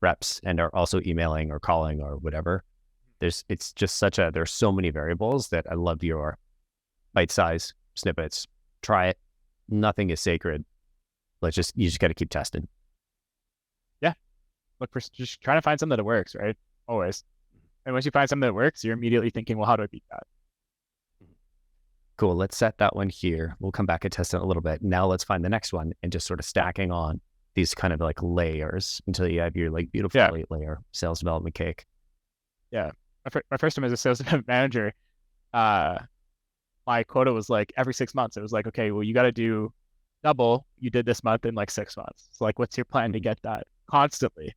reps and are also emailing or calling or whatever. It's just there's so many variables that I love your bite-size snippets. Try it. Nothing is sacred. You just got to keep testing. Yeah. Look for just trying to find something that works, right? Always. And once you find something that works, you're immediately thinking, well, how do I beat that? Cool. Let's set that one here. We'll come back and test it a little bit. Now let's find the next one and just sort of stacking on these kind of like layers until you have your like beautiful 8-layer sales development cake. Yeah. My first time as a sales development manager, my quota was like every 6 months. It was like, okay, well, you got to do double you did this month in like 6 months. So like, what's your plan to get that constantly?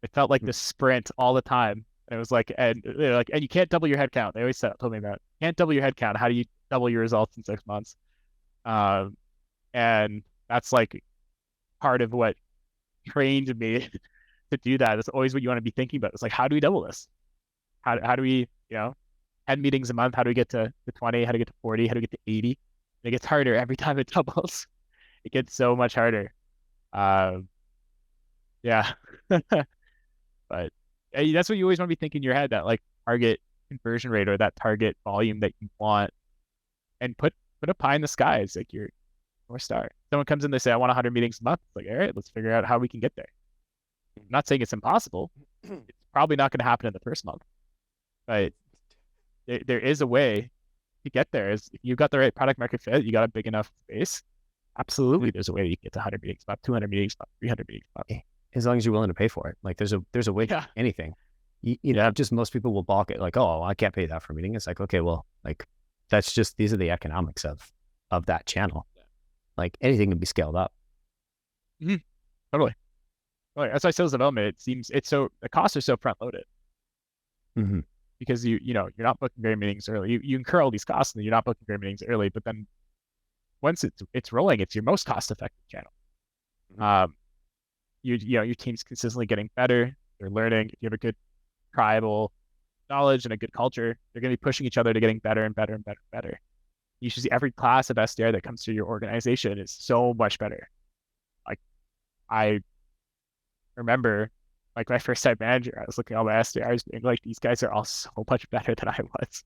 It felt like this sprint all the time. And it was like, and they're like, and you can't double your headcount. They always told me that. You can't double your headcount. How do you double your results in 6 months? And that's like part of what trained me to do that. It's always what you want to be thinking about. It's like, how do we double this? How do we, 10 meetings a month? How do we get to 20? How do we get to 40? How do we get to 80? And it gets harder every time it doubles. It gets so much harder. Yeah. But that's what you always want to be thinking in your head, that like target conversion rate or that target volume that you want, and put a pie in the sky. It's like your North Star. Someone comes in, they say, I want 100 meetings a month. It's like, all right, let's figure out how we can get there. I'm not saying it's impossible. It's probably not going to happen in the first month, but there is a way to get there. If you've got the right product market fit, you got a big enough space, absolutely there's a way you get to 100 meetings a month, 200 meetings a month, 300 meetings a month. As long as you're willing to pay for it. Like there's a way to anything. You know, just most people will balk at like, oh, I can't pay that for a meeting. It's like, okay, well, like these are the economics of that channel. Like anything can be scaled up. Mm-hmm. Totally. That's why sales development, the costs are so front loaded. Mm-hmm. Because you're not booking very meetings early. You incur all these costs and you're not booking very meetings early, but then once it's rolling, it's your most cost effective channel. Mm-hmm. Your team's consistently getting better. They're learning. If you have a good tribal knowledge and a good culture, they're going to be pushing each other to getting better and better and better and better. You should see every class of SDR that comes through your organization is so much better. Like I remember, like my first time manager, I was looking at all my SDRs being like, these guys are all so much better than I was.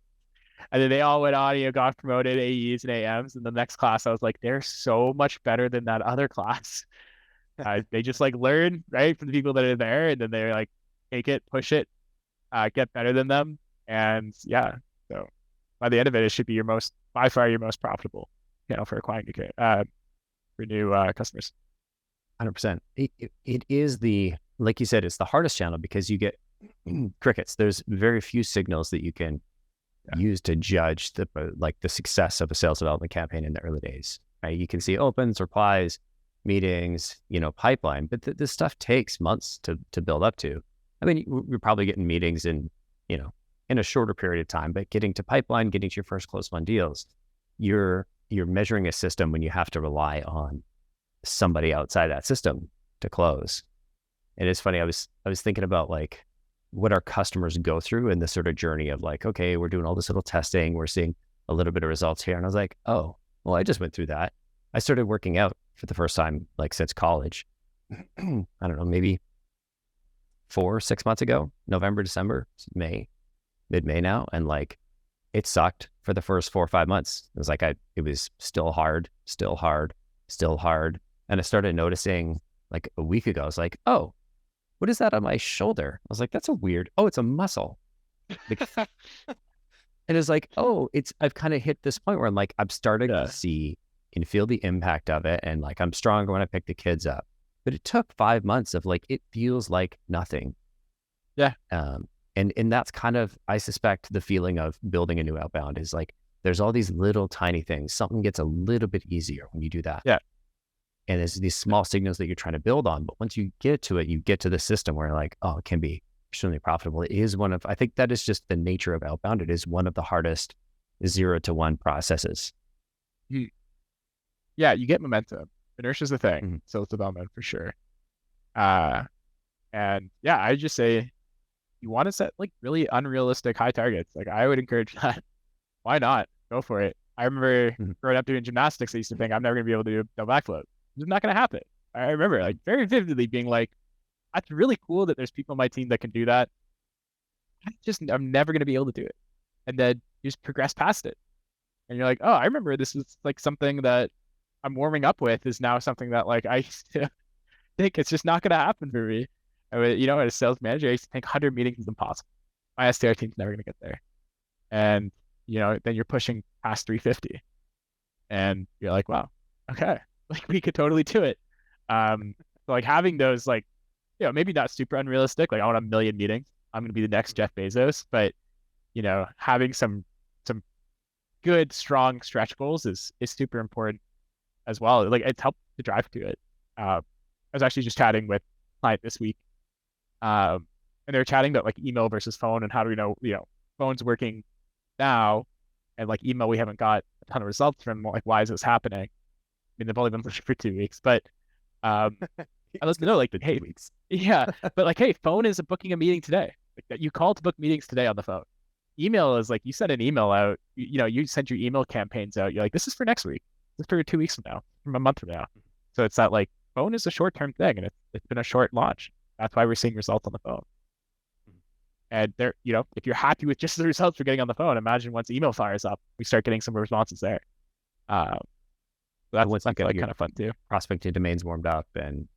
And then they all went on, got promoted AEs and AMs. And the next class, I was like, they're so much better than that other class. They just like learn, right, from the people that are there, and then they're like, take it, push it, get better than them. And yeah, so by the end of it, it should be by far your most profitable, for acquiring for new customers. 100%. It is like you said, it's the hardest channel because you get crickets. There's very few signals that you can use to judge the success of a sales development campaign in the early days. Right? You can see opens, replies, meetings, pipeline, but this stuff takes months to build up to. I mean, we're probably getting meetings in a shorter period of time, but getting to pipeline, getting to your first close won deals, you're measuring a system when you have to rely on somebody outside that system to close. And it's funny, I was thinking about like what our customers go through in this sort of journey of like, okay, we're doing all this little testing, we're seeing a little bit of results here. And I was like, oh, well, I just went through that. I started working out for the first time, like since college. I don't know, maybe 6 months ago, November, December, mid-May now. And like, it sucked for the first 4 or 5 months. It was like, it was still hard. And I started noticing like a week ago, I was like, oh, what is that on my shoulder? I was like, that's oh, it's a muscle. And it's like, oh, I've kind of hit this point where I'm like, I'm starting to see and feel the impact of it. And like, I'm stronger when I pick the kids up, but it took 5 months of like, it feels like nothing. Yeah. And that's kind of, I suspect the feeling of building a new Outbound is like, there's all these little tiny things. Something gets a little bit easier when you do that. Yeah. And there's these small signals that you're trying to build on. But once you get to it, you get to the system where like, oh, it can be extremely profitable. It is I think that is just the nature of Outbound. It is one of the hardest 0 to 1 processes. Yeah, you get momentum. Inertia is the thing. Mm-hmm. Sales development for sure. And yeah, I just say you want to set like really unrealistic high targets. Like I would encourage that. Why not? Go for it. I remember growing up doing gymnastics, I used to think I'm never going to be able to do no backflip. It's not going to happen. I remember like very vividly being like, that's really cool that there's people on my team that can do that. I'm never going to be able to do it. And then you just progress past it. And you're like, oh, I remember this is like something that I'm warming up with is now something that like I used to think it's just not going to happen for me. As a sales manager, I used to think 100 meetings is impossible. My SDR team's never going to get there. And, then you're pushing past 350 and you're like, wow, okay, like we could totally do it. So like having those like, maybe not super unrealistic. Like I want 1 million meetings. I'm going to be the next Jeff Bezos, but having some good, strong stretch goals is super important as well. Like it's helped to drive to it. I was actually just chatting with a client this week, and they were chatting about like email versus phone and how do we know, phone's working now, and like email we haven't got a ton of results from. Like, why is this happening? I mean, they've only been pushing for 2 weeks, but I let them know like, hey, weeks. Yeah, but like, hey, phone is booking a meeting today. Like that you call to book meetings today on the phone. Email is like you send an email out, you send your email campaigns out. You're like, this is for next week. This is for 2 weeks from now, from a month from now. So it's that like phone is a short-term thing and it's been a short launch. That's why we're seeing results on the phone. And there, if you're happy with just the results we're getting on the phone, imagine once email fires up, we start getting some responses there. That's like kind of fun too. Prospecting domains warmed up and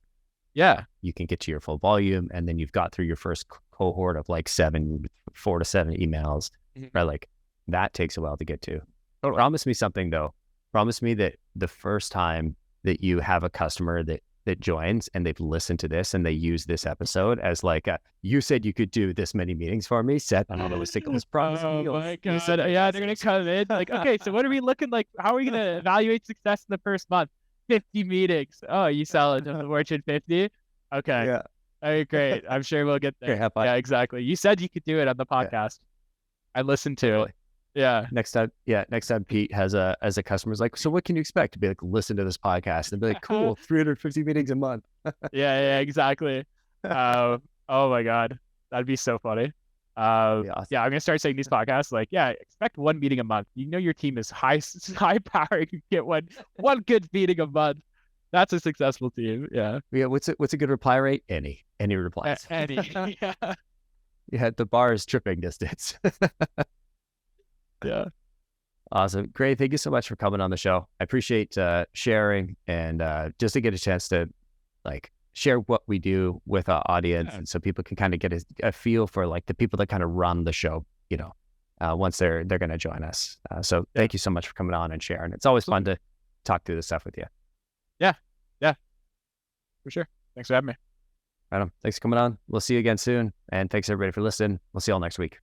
yeah, you can get to your full volume, and then you've got through your first cohort of like 4 to 7 emails, right? Like that takes a while to get to. Totally. Promise me something though. Promise me that the first time that you have a customer that joins and they've listened to this and they use this episode as like, you said you could do this many meetings for me, Seth. I don't know what signals promise me. Oh my God. You said, yeah, they're going to come in. Like, okay, so what are we looking like? How are we going to evaluate success in the first month? 50 meetings. Oh, you sell it to the Fortune 50? Okay. Yeah. Okay, great. I'm sure we'll get there. Okay, yeah, exactly. You said you could do it on the podcast. Yeah. I listened to it. Yeah. Next time Pete has a customer's like, so what can you expect? To be like, listen to this podcast and be like, cool, 350 meetings a month. yeah, exactly. Oh my God. That'd be so funny. Awesome. Yeah, I'm gonna start saying these podcasts like, yeah, expect 1 meeting a month. Your team is high power. You get one good meeting a month. That's a successful team. Yeah. Yeah. What's a good reply rate? Any replies. Any. Yeah. Yeah. The bar is tripping distance. Yeah. Awesome. Great. Thank you so much for coming on the show. I appreciate sharing and just to get a chance to like share what we do with our audience, and so people can kind of get a feel for like the people that kind of run the show, once they're going to join us. So thank you so much for coming on and sharing. It's always fun to talk through this stuff with you. Yeah, for sure. Thanks for having me. Right on. Thanks for coming on. We'll see you again soon. And thanks everybody for listening. We'll see you all next week.